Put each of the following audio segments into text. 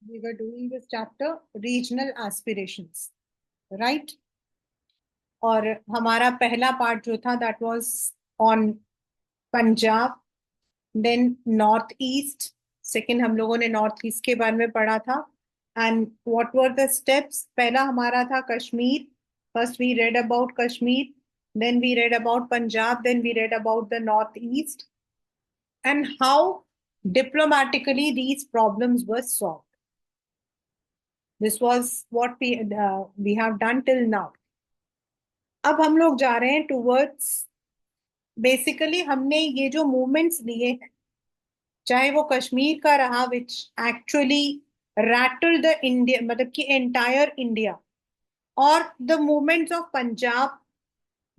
we were doing this chapter, regional aspirations, right? और हमारा पहला पार्ट जो था that was on Punjab, then north east. Second हम लोगों ने नॉर्थ ईस्ट के बारे में पढ़ा था. And what were the steps? पहला हमारा था Kashmir. First we read about Kashmir, then we read about Punjab, then we read about the northeast and how diplomatically these problems were solved. This was what we have done till now. अब हम लोग जा रहे हैं towards, basically हमने ये जो movements लिए, चाहे वो कश्मीर का रहा which actually rattle the India, मतलब कि एंटायर इंडिया, और the movements of Punjab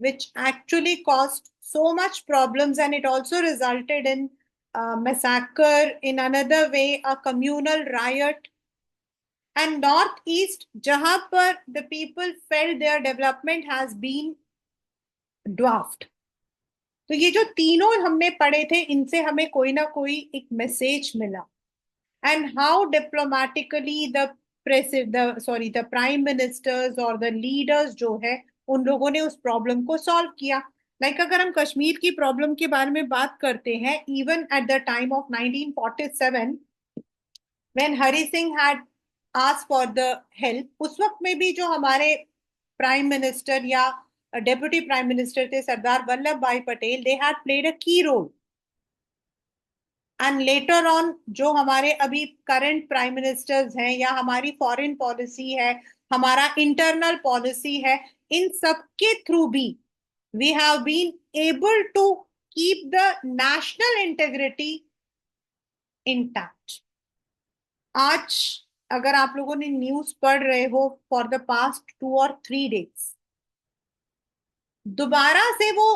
which actually caused so much problems, and it also resulted in massacre, in another way a communal riot. And northeast, jahan par the people felt their development has been dwarfed. तो ये जो तीनों हमने पढ़े थे, इनसे हमें कोई ना कोई एक मैसेज मिला. And how diplomatically the prime ministers और द लीडर्स जो है, उन लोगों ने उस प्रॉब्लम को सॉल्व किया. लाइक अगर हम कश्मीर की प्रॉब्लम के बारे में बात करते हैं, even at the time of 1947 when Hari Singh had asked for the help, उस वक्त में भी जो हमारे प्राइम मिनिस्टर या डेप्यूटी प्राइम मिनिस्टर थे सरदार वल्लभ भाई Patel, they had played a की रोल. एंड लेटर ऑन जो हमारे अभी करंट प्राइम मिनिस्टर्स हैं, या हमारी फॉरेन पॉलिसी है, हमारा इंटरनल पॉलिसी है, इन सब के थ्रू भी we have been able to keep the national integrity intact. आज अगर आप लोगों ने न्यूज पढ़ रहे हो for the past 2 or 3 days, दोबारा से वो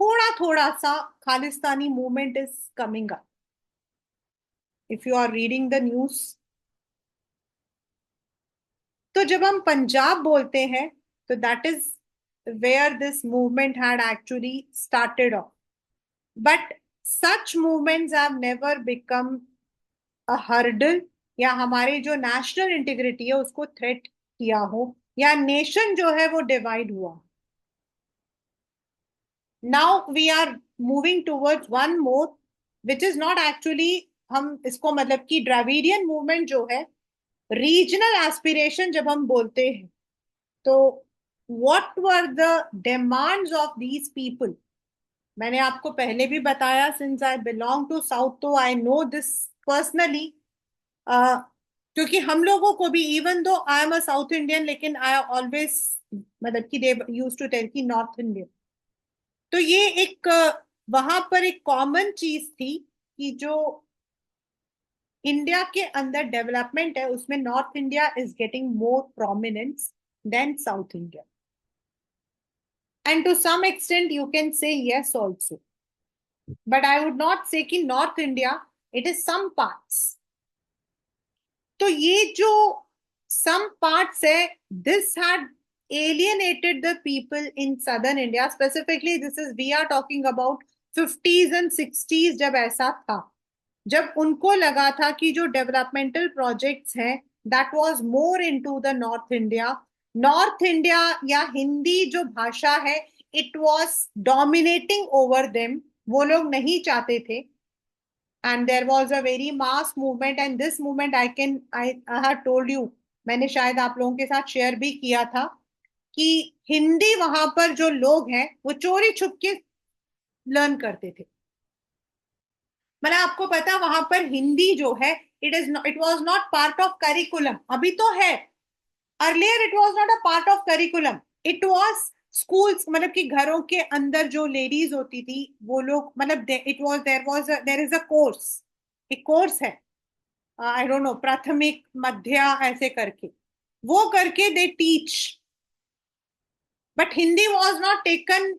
थोड़ा थोड़ा सा Khalistani movement is coming up. If you are reading the news, तो जब हम पंजाब बोलते हैं, तो that is where this movement had actually started off. But such movements have never become a hurdle, या हमारे जो नेशनल इंटीग्रिटी है उसको थ्रेट किया हो, या नेशन जो है वो डिवाइड हुआ. Now we are moving towards one more which is not actually, हम इसको मतलब कि द्रविडियन मूवमेंट जो है, रीजनल एस्पिरेशन जब हम बोलते हैं, तो what were the demands of these people. मैंने आपको पहले भी बताया, since I belong to South, तो आई नो दिस पर्सनली. क्योंकि हम लोगों को भी, even though I am a south Indian, लेकिन आई ऑलवेज, मतलब कि दे यूज्ड टू टेल की नॉर्थ इंडियन. तो ये एक वहां पर एक कॉमन चीज थी कि जो इंडिया के अंदर डेवलपमेंट है, उसमें North India is getting more prominence than South India. And to some extent you can say yes also, but I would not say कि North India, it is some parts. तो ये जो some parts है, this had alienated the people in southern India. Specifically this is, we are talking about 50s and 60s, जब ऐसा था, जब उनको लगा था कि जो डेवलपमेंटल प्रोजेक्ट्स हैं, that was more into the North India. North India या हिंदी जो भाषा है, it was dominating over them. वो लोग नहीं चाहते थे. And there was a very mass movement, and this movement I have told you, मैंने शायद आप लोगों के साथ शेयर भी किया था, कि हिंदी वहां पर जो लोग हैं वो चोरी छुप के लर्न करते थे. मतलब आपको पता, वहां पर हिंदी जो है, it was not part of curriculum. अभी तो है, earlier it was not a part of curriculum. It was schools, मतलब कि घरों के अंदर जो लेडीज होती थी, वो लोग, मतलब it was, there is a course, एक कोर्स है, आई डोंट नो, प्राथमिक मध्य ऐसे करके, वो करके they teach. But Hindi was not taken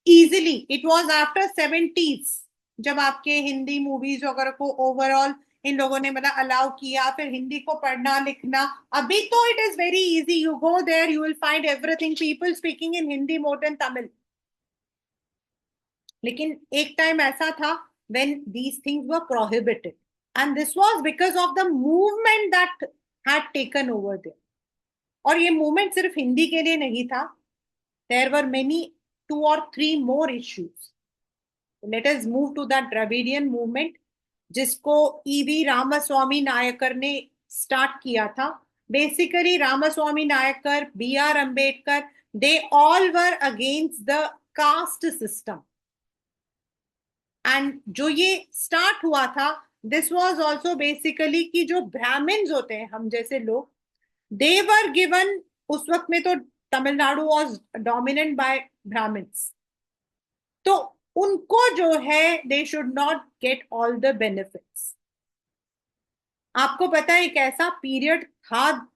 easily. It was after 70s, जब आपके हिंदी मूवीज वगैरह को ओवरऑल इन लोगों ने मतलब अलाउ किया, फिर हिंदी को पढ़ना लिखना. अभी तो it is very easy, you go there, you will find everything, people speaking in Hindi more than Tamil. लेकिन एक टाइम ऐसा था when these things were prohibited. and this was because of the movement that had taken over there. और ये movement सिर्फ हिंदी के लिए नहीं था. There were many, 2 or 3 more issues. Let us move to that Dravidian movement, जिसको E V Ramaswamy Naicker ने start किया था. Basically Ramaswamy Naicker, B.R. Ambedkar, they all were against the caste system. And जो ये स्टार्ट हुआ था, दिस वाज आल्सो बेसिकली कि जो ब्राह्मण्स होते हैं, हम जैसे लोग, दे वर गिवन. उस वक्त में तो Tamil Nadu was dominant by Brahmins, तो उनको जो है they should not get all the benefits. आपको पता है एक ऐसा पीरियड था,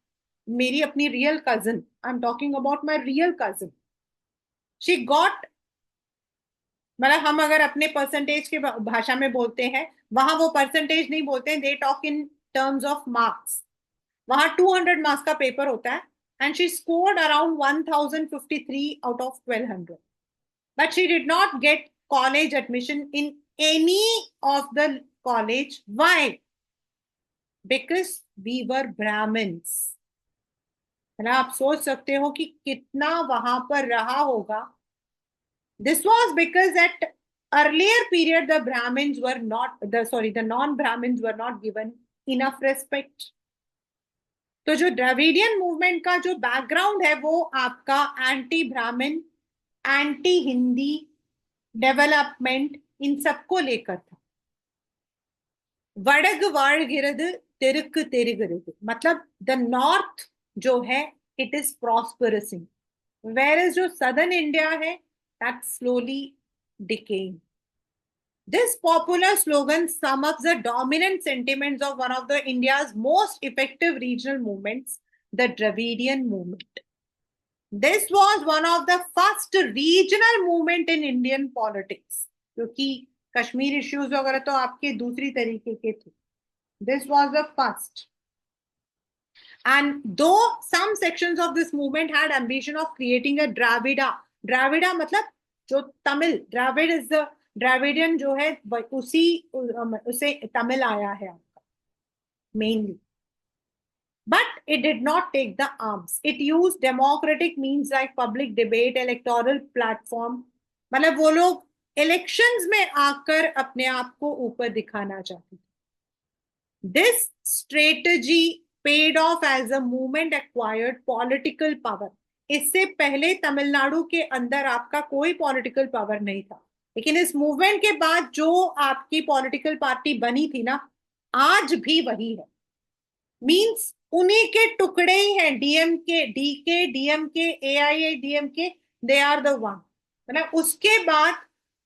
मेरी अपनी real cousin, I am talking about my real cousin, she got, मतलब हम अगर अपने परसेंटेज के भाषा में बोलते हैं, वहां वो परसेंटेज नहीं बोलते हैं, they talk in terms of marks. वहां 200 मार्क्स का पेपर होता है, and she scored around 1053 out of 1200, but she did not get college admission in any of the college. Why? Because we were Brahmins. मतलब आप सोच सकते हो कि कितना वहां पर रहा होगा. This was because at earlier period the Brahmins were not, the non-Brahmins were not given enough respect. तो जो द्रविडियन मूवमेंट का जो बैकग्राउंड है वो आपका एंटी ब्राह्मण, एंटी हिंदी, डेवलपमेंट, इन सबको लेकर था. वड़ग वाळगिरदु तेरुक्कु तेरुगिरदु, मतलब द नॉर्थ जो है इट इज प्रॉस्परसिंग, whereas जो southern India है that's slowly decaying. This popular slogan sums up the dominant sentiments of one of the India's most effective regional movements, the Dravidian movement. This was one of the first regional movement in Indian politics, क्योंकि Kashmir issues वगैरह तो आपके दूसरी तरीके के थे. This was the first. And though some sections of this movement had ambition of creating a Dravida मतलब जो Tamil, Dravid is the Dravidian जो है उसे तमिल आया है आपका mainly. But it did not take the arms. It used democratic means like public debate, electoral platform. मतलब वो लोग इलेक्शंस में आकर अपने आप को ऊपर दिखाना चाहते थे. This strategy paid off as the movement acquired political power. इससे पहले तमिलनाडु के अंदर आपका कोई पॉलिटिकल पावर नहीं था, लेकिन इस मूवमेंट के बाद जो आपकी पॉलिटिकल पार्टी बनी थी ना, आज भी वही है. मींस उन्हीं के टुकड़े ही हैं, DMK, DK, DMK, AIADMK, they are the one. मतलब उसके बाद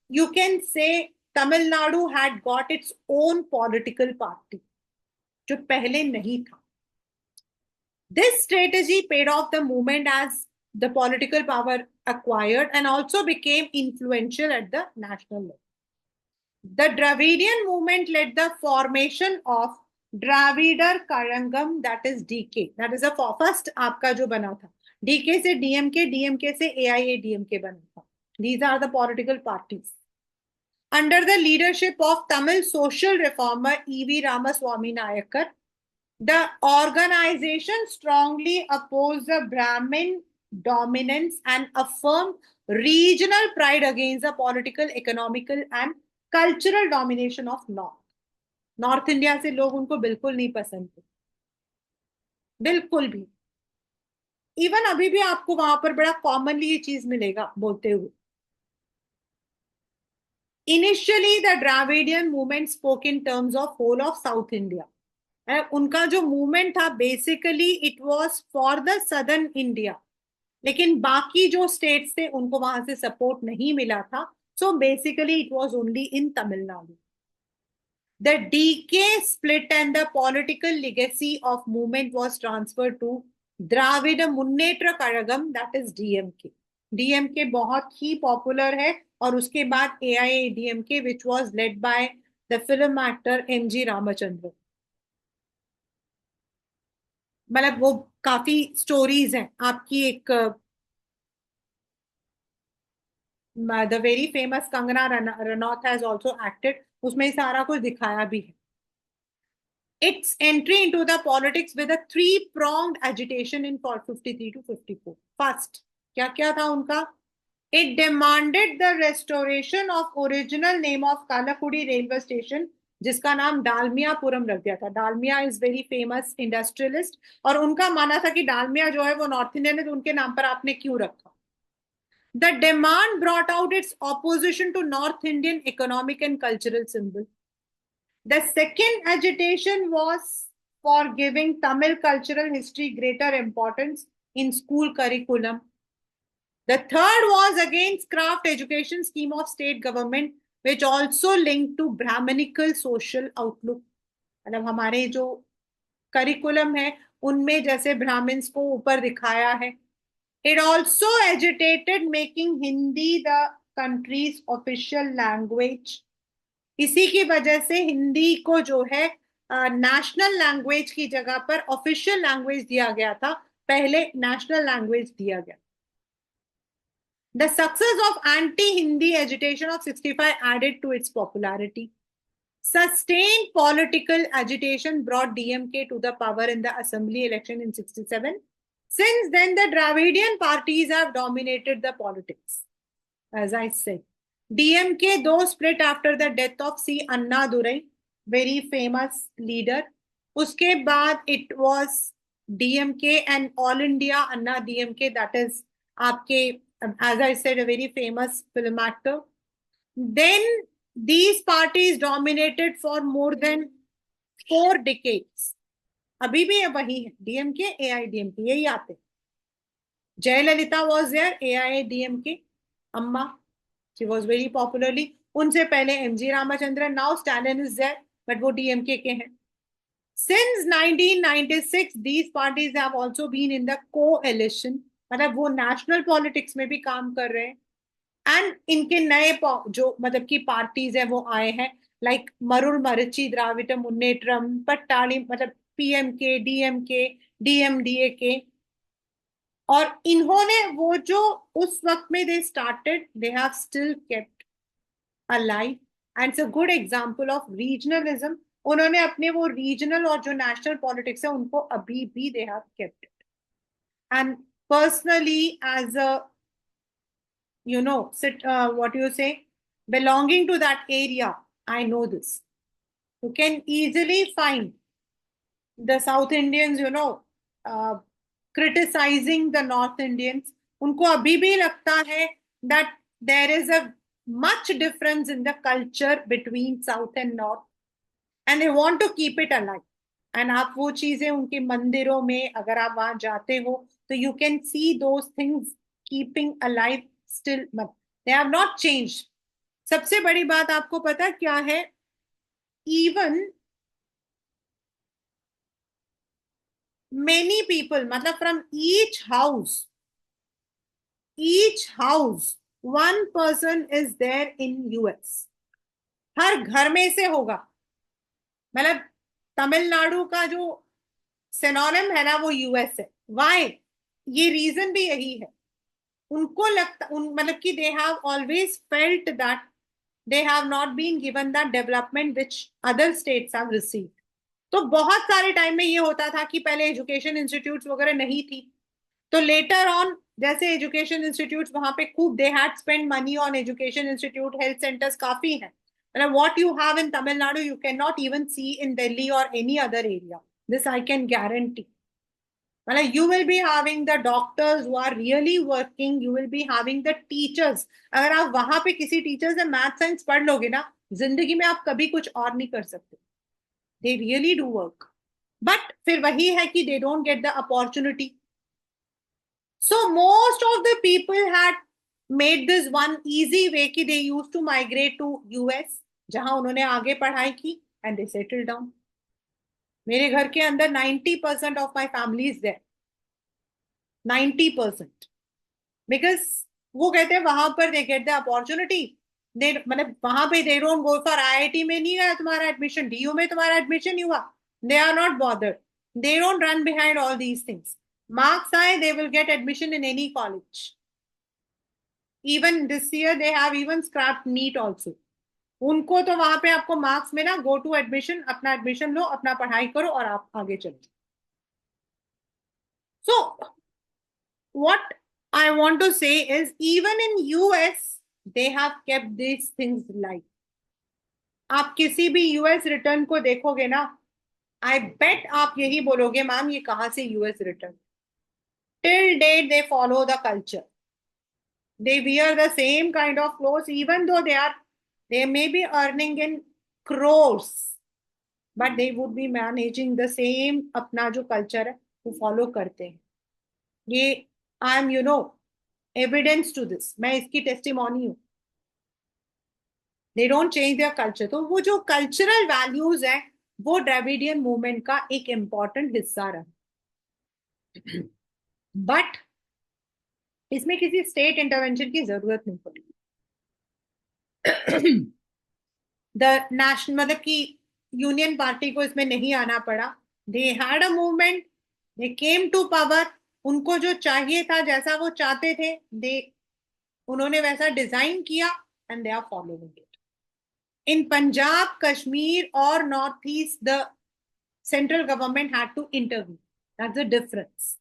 you can say Tamil Nadu had got its own political party, जो पहले नहीं था. This strategy paid off the movement as the political power acquired and also became influential at the national level. The Dravidian movement led the formation of Dravidar Karangam, that is DK. That is the first आपका जो बना था. DK से DMK, DMK से AIADMK बना था. These are the political parties. Under the leadership of Tamil social reformer E.V. Ramaswamy Nayakar, the organization strongly opposed the Brahmin dominance and affirmed regional pride against the political, economical and cultural domination of North. North India से लोग उनको बिल्कुल नहीं पसंद थे, बिल्कुल भी. Even अभी भी आपको वहां पर बड़ा कॉमनली ये चीज मिलेगा बोलते हुए. Initially the Dravidian movement spoke in terms of whole of South India. उनका जो मूवमेंट था basically it was for the Southern India, लेकिन बाकी जो स्टेट्स थे उनको वहां से सपोर्ट नहीं मिला था. So basically it was only in Tamil Nadu. The DK split and the political legacy of movement was transferred to Dravida Munnetra Kazhagam, that is DMK. DMK बहुत ही पॉपुलर है, और उसके बाद AIADMK which was led by the film actor MG Ramachandran. मतलब वो काफी स्टोरीज हैं आपकी. एक the very famous Kangana Ranaut has also acted, उसमें सारा कुछ दिखाया भी है. its entry into the politics with a three-pronged agitation in 53 to 54. First, क्या था उनका? It demanded the restoration of original name of Kalakudi railway station, जिसका नाम डालमियापुरम रख दिया था. Dalmia is very famous industrialist, और उनका माना था कि डालमिया जो है वो नॉर्थ इंडियन है, तो उनके नाम पर आपने क्यों रखा? The demand brought out its opposition to North Indian economic and cultural symbol. The second agitation was for giving Tamil cultural history greater importance in school curriculum. The third was against craft education scheme of state government, which also linked to Brahminical social outlook. मतलब हमारे जो curriculum है उनमें जैसे Brahmins को ऊपर दिखाया है. It also agitated making Hindi the country's official language. इसी की वजह से हिंदी को जो है नेशनल लैंग्वेज की जगह पर ऑफिशियल लैंग्वेज दिया गया था. पहले नेशनल लैंग्वेज दिया गया. The success of anti-Hindi agitation of 65 added to its popularity. Sustained political agitation brought DMK to the power in the assembly election in 67. Since then, the Dravidian parties have dominated the politics. As I said, DMK though split after the death of C. Annadurai, very famous leader. Uske baad it was DMK and All India Anna DMK, that is aapke, as I said, a very famous film actor. Then these parties dominated for more than 4 decades. अभी भी वही है, DMK, AIDMK, यही आते. Jayalalitha was there, AIADMK. Amma, she was very popularly. उनसे पहले MG Ramachandran, now Stalin is there, but वो DMK के हैं. Since 1996, these parties have also been in the coalition. मतलब वो national politics में भी काम कर रहे हैं. And इनके नए जो मतलब की पार्टीज है वो आए हैं, लाइक मरुल मरची द्राविड मुन्नेत्रम, पट्टाली, मतलब PMK, DMK, DMDA. और इन्होंने वो जो उस वक्त में they started, they have still kept alive, and it's a good example of regionalism. उन्होंने अपने वो रीजनल और जो नेशनल पॉलिटिक्स है उनको अभी भी they have kept it. And personally as a what you say, belonging to that area, I know this. You can easily find the South Indians, criticizing the North Indians. उनको अभी भी लगता है that there is a much difference in the culture between South and North, and they want to keep it alive. And आप वो चीजें उनके मंदिरों में अगर आप वहां जाते हो तो you can see those things keeping alive still. They have not changed. सबसे बड़ी बात आपको पता क्या है? Even many people, मतलब from each house, one person is there in US. हर घर में से होगा. मतलब तमिलनाडु का जो सिनोनिम है ना वो US है. Why? ये रीजन भी यही है. उनको लगता मतलब कि they have always felt that they have not been given that development which other states have received. तो बहुत सारे टाइम में ये होता था कि पहले एजुकेशन इंस्टीट्यूट्स वगैरह नहीं थी, तो लेटर ऑन जैसे एजुकेशन इंस्टीट्यूट्स वहां पे खूब they had spend money on education institute, health centers काफी हैं. मतलब what you have in Tamil Nadu you can not even see in Delhi or any other area. This I can guarantee. मतलब you will be having the doctors who are really working, you will be having the teachers. अगर आप वहां पे किसी teacher से math science पढ़ लोगे ना, जिंदगी में आप कभी कुछ और नहीं कर सकते. They really do work, but फिर वही है कि they don't get the opportunity. So most of the people had made this one easy way कि they used to migrate to US, जहां उन्होंने आगे पढ़ाई की, and they settled down. मेरे घर के अंदर 90% of my family is there. 90%. Because वो कहते हैं वहां पर they get the opportunity. they मतलब वहां पे they don't go for IIT में नहीं है तुम्हारा एडमिशन, DU में तुम्हारा एडमिशन नहीं हुआ. They are not bothered. They don't run behind all these things. Marks high, they will get admission in any college. Even this year they have even scrapped NEET also. उनको तो वहां पे आपको marks मिला, go to admission, अपना admission लो, अपना पढ़ाई करो और आप आगे चलो. सो what I want to say is even in US they have kept these things live. आप किसी भी यूएस रिटर्न को देखोगे ना, आई बेट आप यही बोलोगे मैम ये कहाँ से US return. Till date they follow the culture. They wear the same kind of clothes even though they may be earning in crores, but they would be managing the same. अपना जो culture है वो follow करते हैं. ये I am evidence to this. मैं इसकी testimony हूँ. They don't change their culture. तो वो जो cultural values है वो Dravidian movement का एक important हिस्सा रहा. But इसमें किसी state intervention की जरूरत नहीं पड़ी. द नेशनल मतलब कि यूनियन पार्टी को इसमें नहीं आना पड़ा. They had a movement, they came to power. उनको जो चाहिए था, जैसा वो चाहते थे, दे उन्होंने वैसा डिजाइन किया and they are following it. In Punjab, Kashmir और north east the central government had to interview. That's the difference,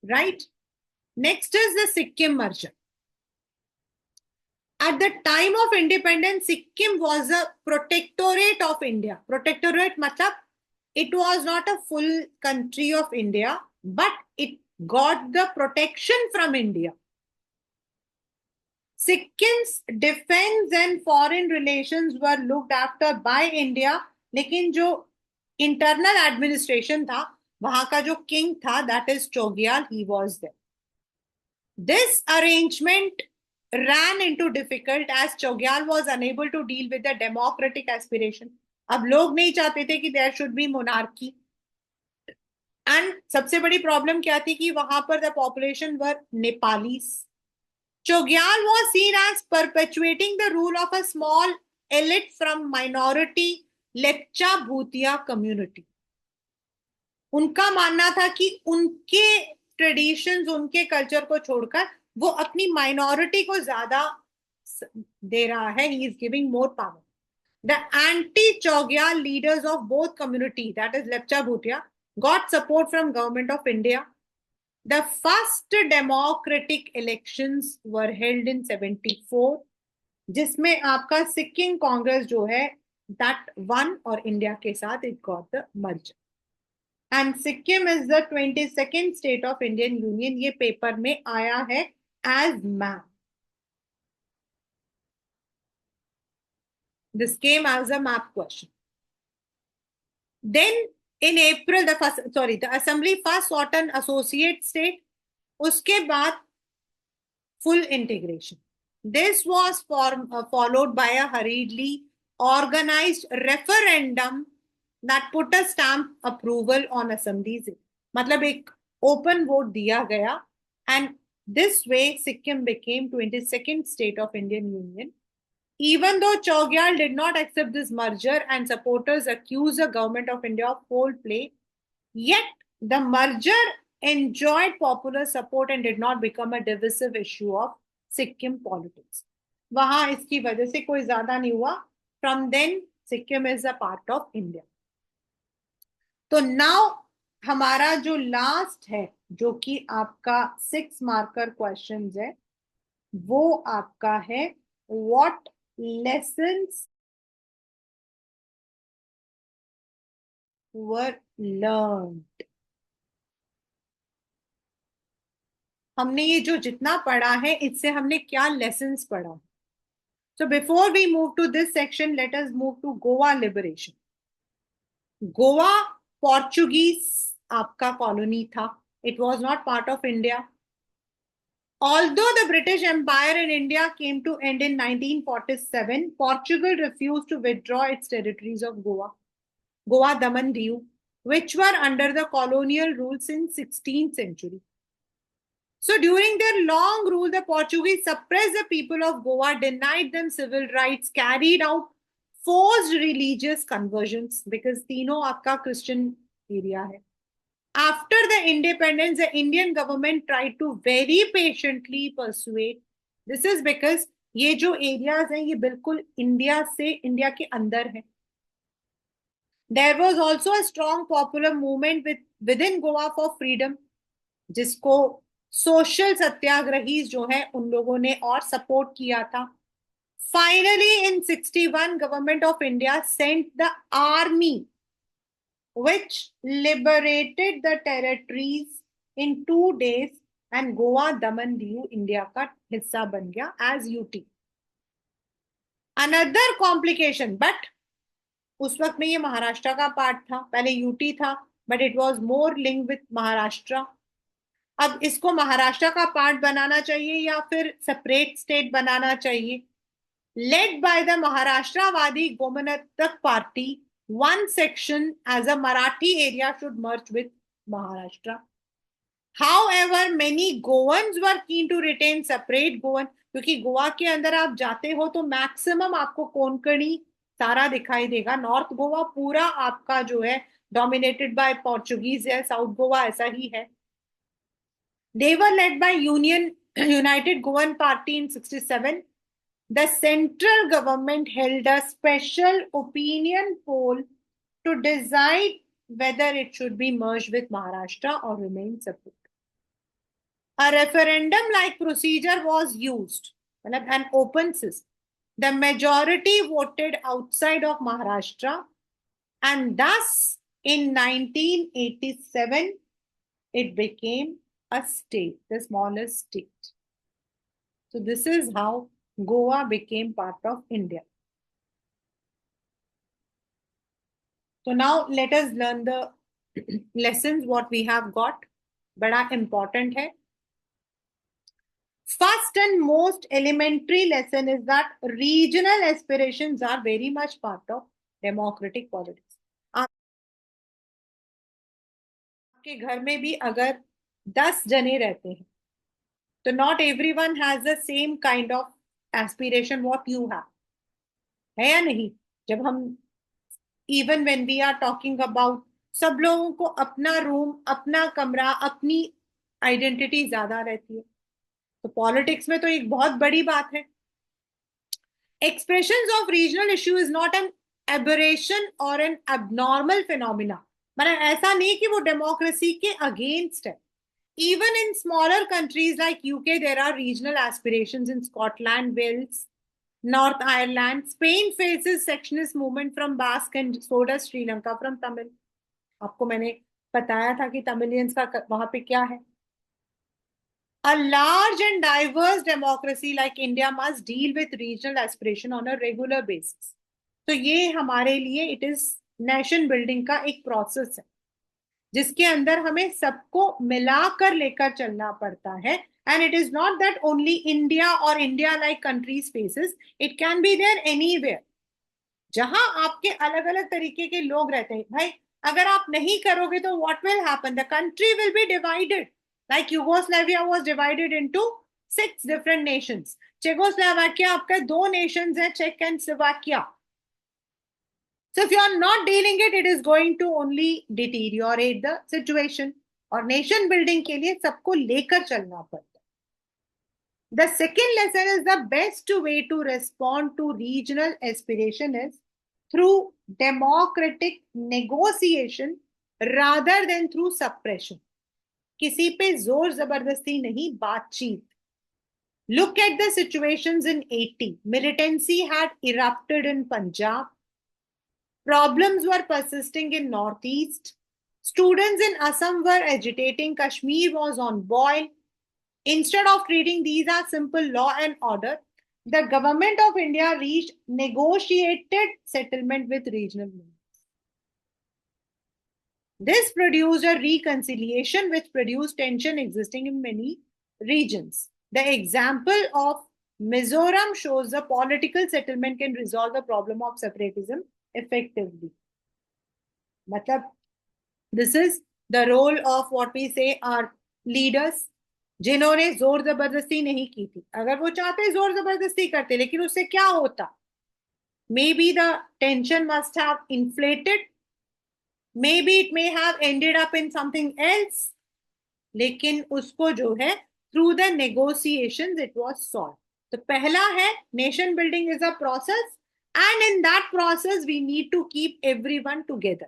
right? Next is the Sikkim merger. At the time of independence, Sikkim was a protectorate of India. Protectorate matlab it was not a full country of India, but it got the protection from India. Sikkim's defense and foreign relations were looked after by India, लेकिन जो internal administration था, वहां का जो king था, that is Chogyal, he was there. This arrangement ran into difficult as Chogyal was unable to deal with the democratic aspiration. अब लोग नहीं चाहते थे कि there should be monarchy. And सबसे बड़ी प्रॉब्लम क्या थी कि वहां पर the population were Nepalis. Chogyal was seen as perpetuating the rule of a small elite from minority Lepcha Bhutia community. उनका मानना था कि उनके ट्रेडिशंस, उनके कल्चर को छोड़कर वो अपनी माइनॉरिटी को ज्यादा दे रहा है. He is giving more power. The anti Chogyal leaders of both community, that is Lepcha Bhutia, got support from government of India. The first democratic elections were held in 74, जिसमें आपका सिक्किम कांग्रेस जो है दैट वन, और इंडिया के साथ it got the merger. And Sikkim is the 22nd state of Indian union. ये paper में आया है as map. This came as a map question. Then in April the assembly first sought an associate state. उसके बाद full integration. This was followed by a hurriedly organized referendum that put a stamp approval on assemblies. मतलब एक open vote दिया गया, and this way Sikkim became 22nd state of Indian Union. Even though Chogyal did not accept this merger and supporters accused the government of India of foul play, yet the merger enjoyed popular support and did not become a divisive issue of Sikkim politics. वहां इसकी वजह से कोई ज्यादा नहीं हुआ. From then, Sikkim is a part of India. तो now हमारा जो लास्ट है, जो कि आपका 6 मार्कर क्वेश्चन है, वो आपका है what lessons were learned. हमने ये जो जितना पढ़ा है इससे हमने क्या लेसन्स पढ़ा. So before we move to this section, let us move to Goa liberation. Goa Portuguese आपका कॉलोनी था. It was not part of India. Although the British Empire in India came to end in 1947, Portugal refused to withdraw its territories of Goa, Daman, Diu, which were under the colonial rule since 16th century. So during their long rule, the Portuguese suppressed the people of Goa, denied them civil rights, carried out forced religious conversions, because तीनों आपका Christian area है. After the independence, the Indian government tried to very patiently persuade. This is because ये जो areas हैं ये बिल्कुल India के अंदर है. There was also a strong popular movement within Goa for freedom, जिसको सोशल सत्याग्रही जो है उन लोगों ने और सपोर्ट किया था. Finally in 61 government of India sent the army which liberated the territories in 2 days and Goa Daman Diu India का हिस्सा बन गया as UT. Another complication, but उस वक्त में ये महाराष्ट्र का पार्ट था, पहले यूटी था, but it was more link with Maharashtra. अब इसको महाराष्ट्र का पार्ट बनाना चाहिए या फिर सेपरेट स्टेट बनाना चाहिए. Lead by the Maharashtrawadi Gomantak party, one section as a Marathi area should merge with Maharashtra. However, many Goans were keen to retain separate Goan, क्योंकि गोवा के अंदर आप जाते हो तो मैक्सिमम आपको कोंकणी सारा दिखाई देगा. नॉर्थ गोवा पूरा आपका जो है डोमिनेटेड बाय पोर्चुगीज है, साउथ गोवा ऐसा ही है. They were led by United Goan Party in 67. The central government held a special opinion poll to decide whether it should be merged with Maharashtra or remain separate. A referendum-like procedure was used, an open system. The majority voted outside of Maharashtra, and thus in 1987 it became a state, the smallest state. So this is how Goa became part of India. So now let us learn the lessons what we have got. बड़ा important है. First and most elementary lesson is that regional aspirations are very much part of democratic politics. आपके घर में भी अगर 10 जने रहते हैं तो not everyone has the same kind of aspiration what you have, है या नहीं. जब हम even when we are talking about, सब लोगों को अपना रूम, अपना कमरा, अपनी आइडेंटिटी ज्यादा रहती है. तो पॉलिटिक्स में तो एक बहुत बड़ी बात है. Expressions of regional issue is not an aberration और एन एबनॉर्मल फिनोमिना. मतलब ऐसा नहीं कि वो डेमोक्रेसी के अगेंस्ट है. Even in smaller countries like UK, there are regional aspirations in Scotland, Wales, North Ireland. Spain faces secessionist movement from Basque and so does Sri Lanka from Tamil. आपको मैंने बताया था कि तमिलियंस का वहां पे क्या है. A large and diverse democracy like India must deal with regional aspiration on a regular basis. तो ये हमारे लिए it is nation building का एक process है जिसके अंदर हमें सबको मिलाकर लेकर चलना पड़ता है. And it is not that only India or India like countries faces, it can be there anywhere. जहां आपके अलग अलग तरीके के लोग रहते हैं भाई, अगर आप नहीं करोगे तो what will happen? The country will be divided. Like Yugoslavia was divided into 6 different nations. Czechoslovakia आपका 2 nations है, Czech and Slovakia. So if you are not dealing it, it is going to only deteriorate the situation. और nation building के लिए सबको लेकर चलना पड़ता है. The second lesson is the best way to respond to regional aspiration is through democratic negotiation rather than through suppression. किसी पे जोर जबरदस्ती नहीं, बातचीत. Look at the situations in 80. Militancy had erupted in Punjab. Problems were persisting in Northeast. Students in Assam were agitating. Kashmir was on boil. Instead of treating these as simple law and order, the government of India reached negotiated settlement with regional movements. This produced a reconciliation which produced tension existing in many regions. The example of Mizoram shows the political settlement can resolve the problem of separatism effectively. मतलब this is the role of what we say our leaders, जिन्होंने जोर जबरदस्ती नहीं की थी. अगर वो चाहते जोर जबरदस्ती करते, लेकिन उससे क्या होता? Maybe the tension must have inflated. Maybe it may have ended up in something else. लेकिन उसको जो है through the negotiations it was solved. तो पहला है nation building is a process and in that process we need to keep everyone together.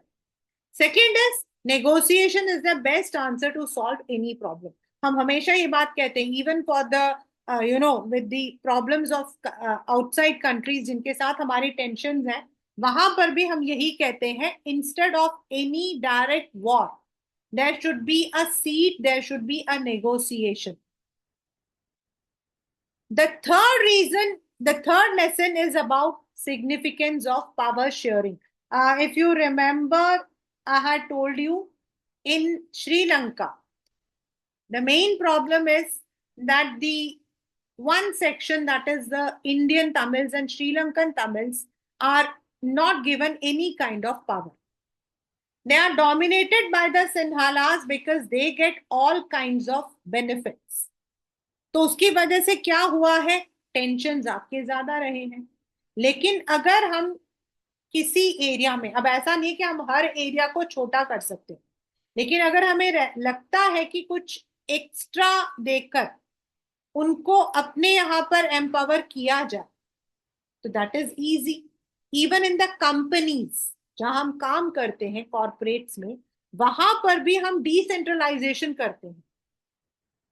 Second is negotiation is the best answer to solve any problem. हम हमेशा ये बात कहते हैं even for the with the problems of outside countries जिनके साथ हमारी tension हैं, वहां पर भी हम यही कहते हैं instead of any direct war there should be a seat, there should be a negotiation. The third lesson is about significance of power sharing. If you remember, I had told you in Sri Lanka, the main problem is that the one section, that is the Indian Tamils and Sri Lankan Tamils, are not given any kind of power. They are dominated by the Sinhalas because they get all kinds of benefits. तो उसकी वजह से क्या हुआ है, tension आपके ज्यादा रहे हैं. लेकिन अगर हम किसी एरिया में, अब ऐसा नहीं कि हम हर एरिया को छोटा कर सकते, लेकिन अगर हमें लगता है कि कुछ एक्स्ट्रा देकर उनको अपने यहां पर एम्पावर किया जाए, तो that is easy. Even in the companies जहां हम काम करते हैं कॉर्पोरेट्स में, वहां पर भी हम डिसेंट्रलाइजेशन करते हैं.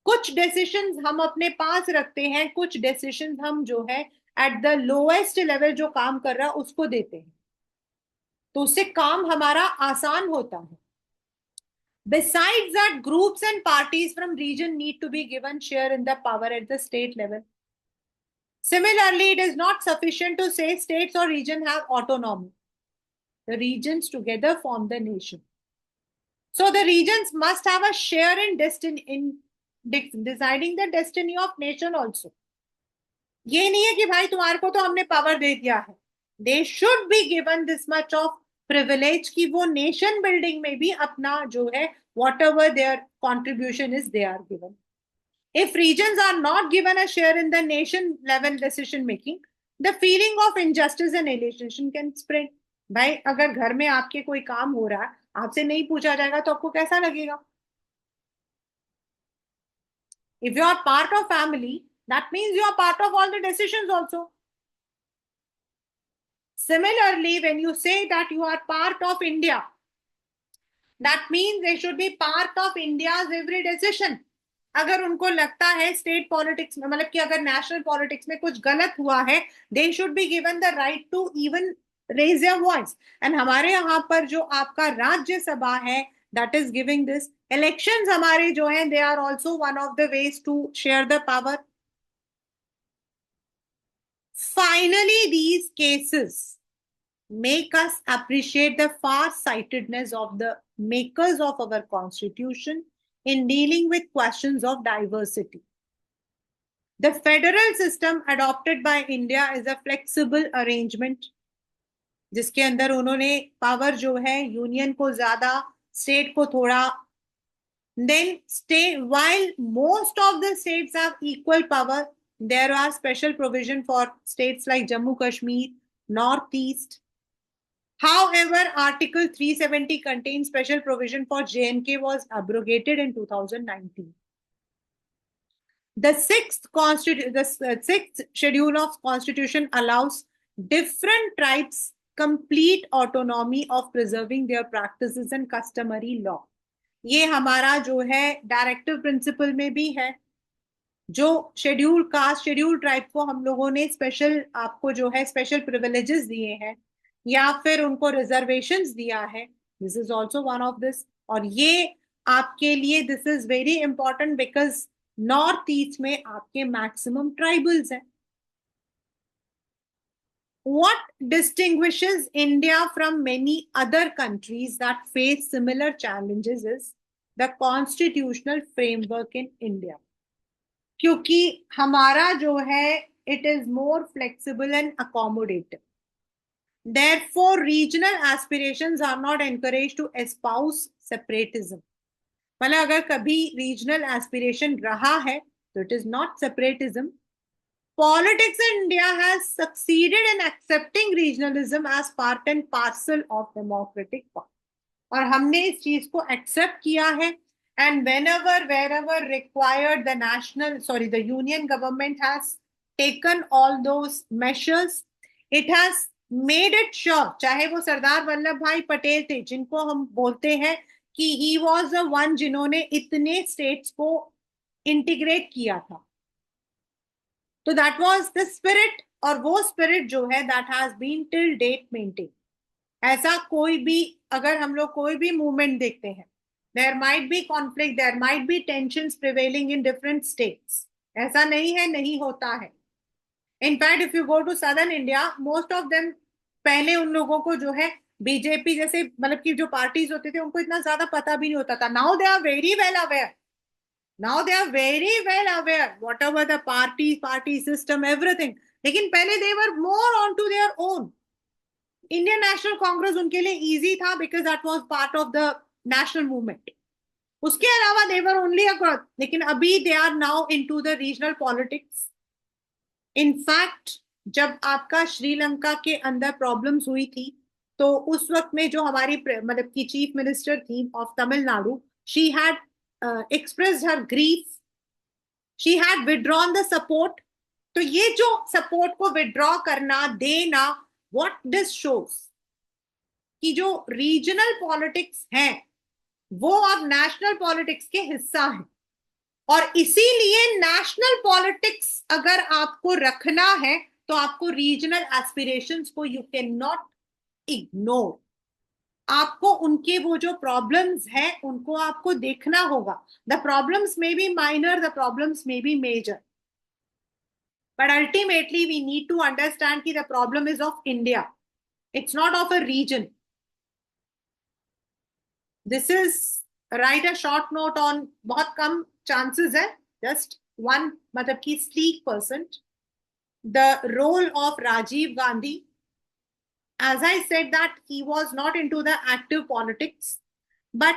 कुछ डिसीजंस हम अपने पास रखते हैं, कुछ डिसीजंस हम जो है एट द लोएस्ट लेवल जो काम कर रहा है उसको देते हैं, तो उससे काम हमारा आसान होता है. Besides that, groups and parties from region need to be given share in the power at the state level. Similarly, it is not sufficient to say states or region have autonomy. The regions together form the nation. So the regions must have a share in deciding the destiny of nation also. ये नहीं है कि भाई तुम्हारे को तो हमने power दे दिया है. They should be given this much of privilege कि वो नेशन बिल्डिंग में भी अपना जो है whatever their contribution is they are given. If regions are not given a share in the nation level decision making, the feeling of injustice and alienation can spread. भाई अगर घर में आपके कोई काम हो रहा है, आपसे नहीं पूछा जाएगा तो आपको कैसा लगेगा? If you are part of family, that means you are part of all the decisions also. Similarly, when you say that you are part of India, that means they should be part of India's every decision. अगर उनको लगता है state politics में, मतलब कि अगर national politics में कुछ गलत हुआ है, they should be given the right to even raise your voice. And हमारे यहाँ पर जो आपका राज्यसभा है, that is giving this. Elections हमारे जो हैं, they are also one of the ways to share the power. Finally, these cases make us appreciate the far-sightedness of the makers of our constitution in dealing with questions of diversity. The federal system adopted by India is a flexible arrangement, जिसके अंदर उन्होंने power जो है union को ज्यादा, state को थोड़ा. Then while most of the states have equal power, there are special provision for states like Jammu Kashmir, Northeast. However, Article 370 contains special provision for J&K was abrogated in 2019. The sixth schedule of constitution allows different tribes complete autonomy of preserving their practices and customary law. ये हमारा जो है directive principle में भी है. जो schedule caste, schedule tribe को हम लोगों ने स्पेशल, आपको जो है स्पेशल प्रिविलेजेस दिए हैं या फिर उनको रिजर्वेशंस दिया है, this is also one of this. और ये आपके लिए this is very important because north east में आपके मैक्सिमम ट्राइबल्स हैं. What distinguishes India from many other countries that face similar challenges is the constitutional framework in India. क्योंकि हमारा जो है it is more flexible and accommodative. Therefore, regional aspirations are not encouraged to espouse separatism. मतलब अगर कभी regional aspiration रहा है तो it is not separatism. Politics in India has succeeded in accepting regionalism as part and parcel of democratic power. और हमने इस चीज को accept किया है. And wherever required, the union government has taken all those measures. It has made it sure, चाहे वो सरदार वल्लभ भाई पटेल थे जिनको हम बोलते हैं कि he was the one जिन्होंने इतने states को integrate किया था, तो that was the spirit, और वो spirit जो है that has been till date maintained. ऐसा कोई भी, अगर हम लोग कोई भी मूवमेंट देखते हैं, there might be conflict, there might be tensions prevailing in different states, ऐसा नहीं है, नहीं होता है. In fact if you go to Southern India, most of them, पहले उन लोगों को जो है बीजेपी जैसे मतलब कि जो पार्टीज होते थे उनको इतना ज्यादा पता भी नहीं होता था. Now they are very well aware, now they are very well aware whatever the party system everything. लेकिन पहले they were more on to their own. Indian National Congress उनके लिए इजी था because that was part of the national movement. उसके अलावा there only across. लेकिन अभी they are now into the regional politics. In fact जब आपका श्रीलंका के अंदर प्रॉब्लम्स हुई थी, तो उस वक्त में जो हमारी मतलब की चीफ मिनिस्टर थी of Tamil Nadu, she had expressed her grief, she had withdrawn the support. तो ये जो सपोर्ट को विड्रॉ करना, देना, व्हाट दिस शोज कि जो रीजनल पॉलिटिक्स है वो अब नेशनल पॉलिटिक्स के हिस्सा है. और इसीलिए नेशनल पॉलिटिक्स अगर आपको रखना है तो आपको रीजनल एस्पिरेशंस को यू कैन नॉट इग्नोर. आपको उनके वो जो प्रॉब्लम्स हैं उनको आपको देखना होगा. The problems may be minor, the problems may be major, but ultimately we need to understand that the problem is of India, it's not of a region. This is, write a short note on, बहुत कम chances है, just one, मतलब कि sleek percent. The role of Rajiv Gandhi, as I said that he was not into the active politics, but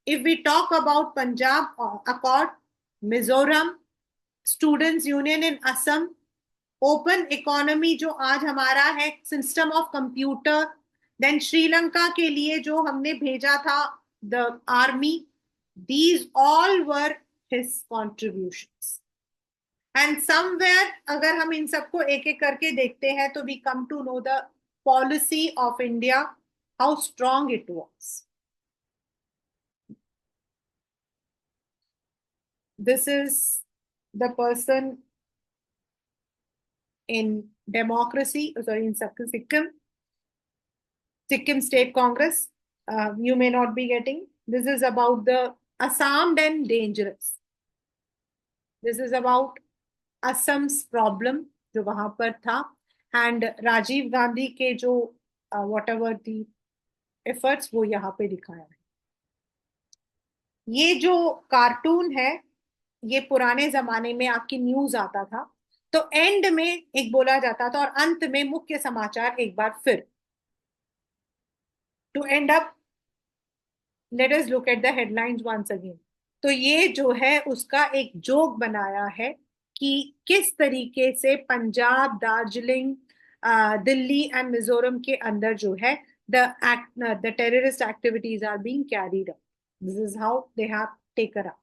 if we talk about Punjab Accord, Mizoram, Students Union in Assam, open economy जो आज हमारा है, system of computer, then Sri Lanka के लिए जो हमने भेजा था the army, these all were his contributions. And somewhere अगर हम इन सबको एक एक करके देखते हैं तो we come to know the policy of India, how strong it was. This is the person in democracy, sorry, in Sikkim State Congress. You may not be getting. This is about the Assam and dangerous. This is about Assam's problem जो वहां पर था, and Rajiv Gandhi के जो whatever the efforts वो यहाँ पे दिखाया है. ये जो कार्टून है ये पुराने जमाने में आपकी न्यूज आता था तो एंड में एक बोला जाता था और अंत में मुख्य समाचार एक बार फिर. To end up, let us look at the headlines once again. तो ये जो है उसका एक जोक बनाया है कि किस तरीके से पंजाब, दार्जिलिंग, दिल्ली एंड मिजोरम के अंदर जो है the terrorist activities are being carried out. This is how they have taken up.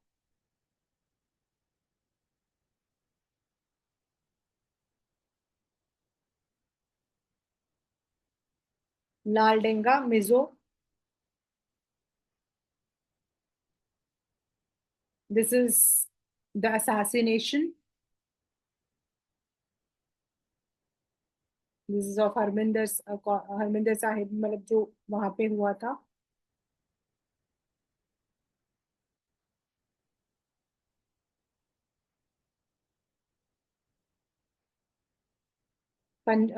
Laldenga Mizo, this is the assassination. This is of Harmandir Sahib, मतलब जो वहां पे हुआ था.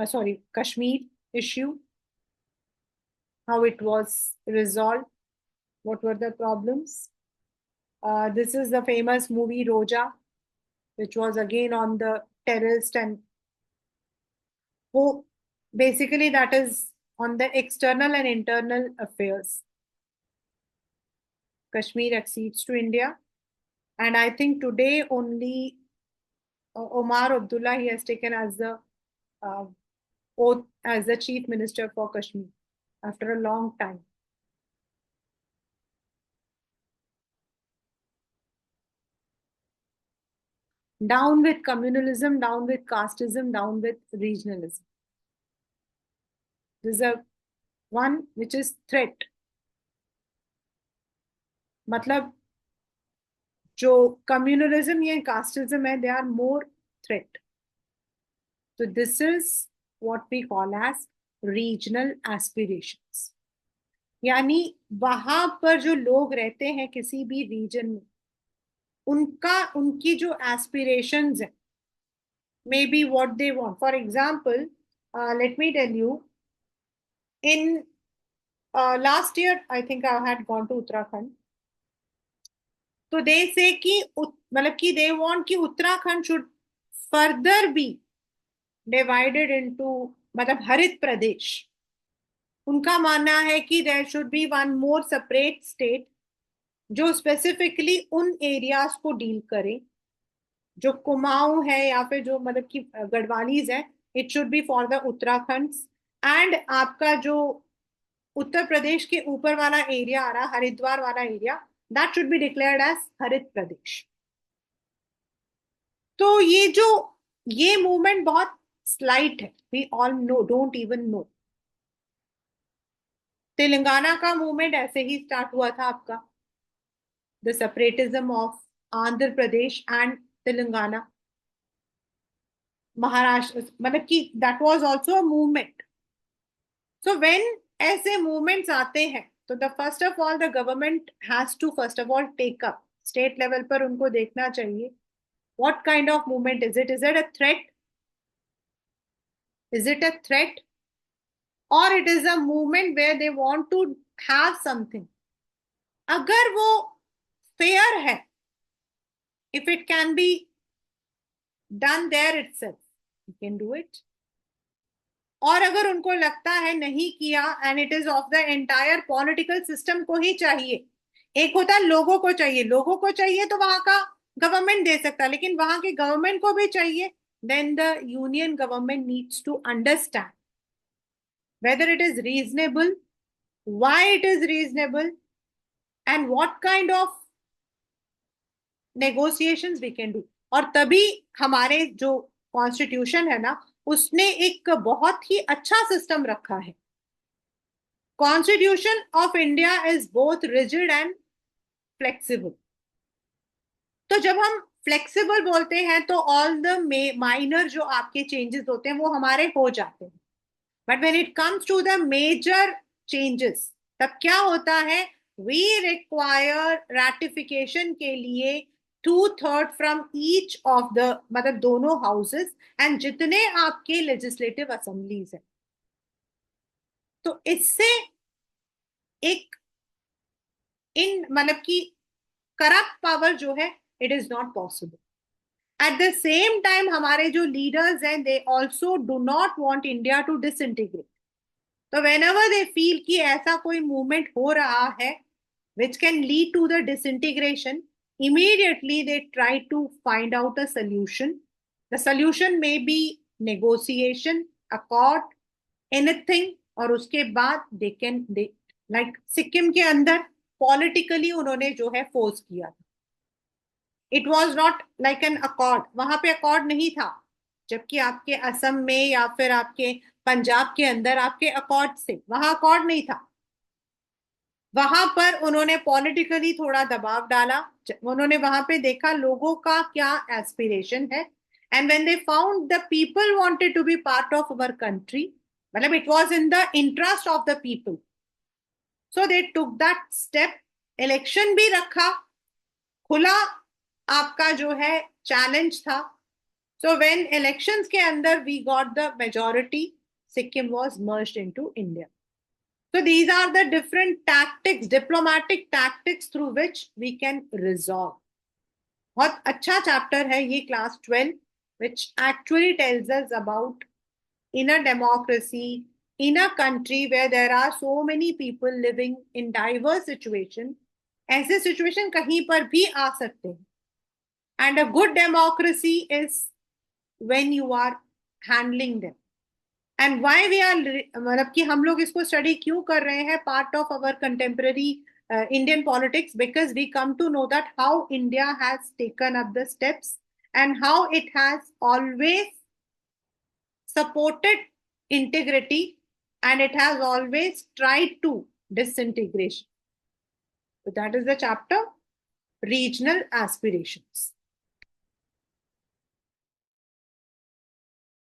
Sorry, Kashmir issue, how it was resolved, what were the problems. This is the famous movie Roja, which was again on the terrorist, and who basically that is on the external and internal affairs. Kashmir accedes to India, and I think today only Omar Abdullah, he has taken as the oath as the chief minister for Kashmir after a long time. Down with communalism, down with casteism, down with regionalism. This is a one which is threat. मतलब जो communalism या casteism है, they are more threat. So this is what we call as regional aspirations. यानी वहां पर जो लोग रहते हैं किसी भी रीजन में, उनकी जो एस्पिरेशंस है, may be what they want. For example, let me tell you, in last year I think I had gone to Uttarakhand. तो दे से कि मतलब कि दे वांट कि Uttarakhand should further be divided into, मतलब हरित प्रदेश. उनका मानना है कि there should be one more separate state जो स्पेसिफिकली उन एरियाज को डील करे जो कुमाऊं है या फिर जो मतलब कि गढ़वालीज है. It should be for the Uttarakhand. And आपका जो उत्तर प्रदेश के ऊपर वाला एरिया आ रहा, हरिद्वार वाला area, that should be declared as Harit Pradesh. तो ये मूवमेंट बहुत स्लाइट है. We all know, don't even know. Telangana का मूवमेंट ऐसे ही स्टार्ट हुआ था आपका, the separatism of Andhra Pradesh and Telangana. Maharashtra, मतलब कि that was also a movement. So when ऐसे मूवमेंट्स आते हैं तो the first of all the government has to first of all take up. State level पर उनको देखना चाहिए what kind of movement is it. Is it a threat? Is it a threat or it is a movement where they want to have something. अगर वो fair है, if it can be done there itself, you can do it. और अगर उनको लगता है नहीं किया and it is of the entire political system को ही चाहिए. एक होता है लोगों को चाहिए, लोगों को चाहिए तो वहां का गवर्नमेंट दे सकता है, लेकिन वहां के गवर्नमेंट को भी चाहिए. Then the union government needs to understand whether it is reasonable, why it is reasonable, and what kind of negotiations we can do. और तभी हमारे जो कॉन्स्टिट्यूशन है ना, उसने एक बहुत ही अच्छा सिस्टम रखा है. Constitution of India is both rigid and flexible. तो जब हम फ्लेक्सिबल बोलते हैं तो ऑल द माइनर जो आपके चेंजेस होते हैं वो हमारे हो जाते हैं. But when it comes to the major changes, तब क्या होता है, वी रिक्वायर रैटिफिकेशन के लिए 2/3 फ्रॉम ईच ऑफ द, मतलब दोनों हाउसेस एंड जितने आपके लेजिस्लेटिव असेंबलीज हैं. तो इससे एक इन मतलब कि करप्ट पावर जो है, it is not possible. At the same time हमारे जो लीडर्स हैं, they also do not want India to disintegrate. तो whenever they feel कि ऐसा कोई मूवमेंट हो रहा है which can lead to the disintegration, immediately they try to find out a solution. The solution may be negotiation, accord, anything. और उसके बाद they like सिक्किम के अंदर पॉलिटिकली उन्होंने जो है फोर्स किया था. It was not like an accord. वहां पे अकॉर्ड नहीं था, जबकि आपके असम में या फिर आपके पंजाब के अंदर आपके अकॉर्ड से, वहां अकॉर्ड नहीं था. वहां पर उन्होंने पॉलिटिकली थोड़ा दबाव डाला. उन्होंने वहां पे देखा लोगों का क्या एस्पिरेशन है. And when they found the people wanted to be part of our country, मतलब it was in the interest of the people, so they took that step. Election भी रखा, खुला आपका जो है चैलेंज था. सो व्हेन इलेक्शंस के अंदर we got the majority, Sikkim was merged into India. So these are the different tactics, diplomatic tactics through which we can resolve. बहुत अच्छा चैप्टर है ये class 12, which actually tells us about in a democracy, in a country where there are so many people living in diverse situation. ऐसे situation कहीं पर भी आ सकते हैं. And a good democracy is when you are handling them. And why we are, मतलब कि हम लोग इसको स्टडी क्यों कर रहे हैं, part of our contemporary Indian politics, because we come to know that how India has taken up the steps and how it has always supported integrity and it has always tried to disintegration. So that is the chapter regional aspirations.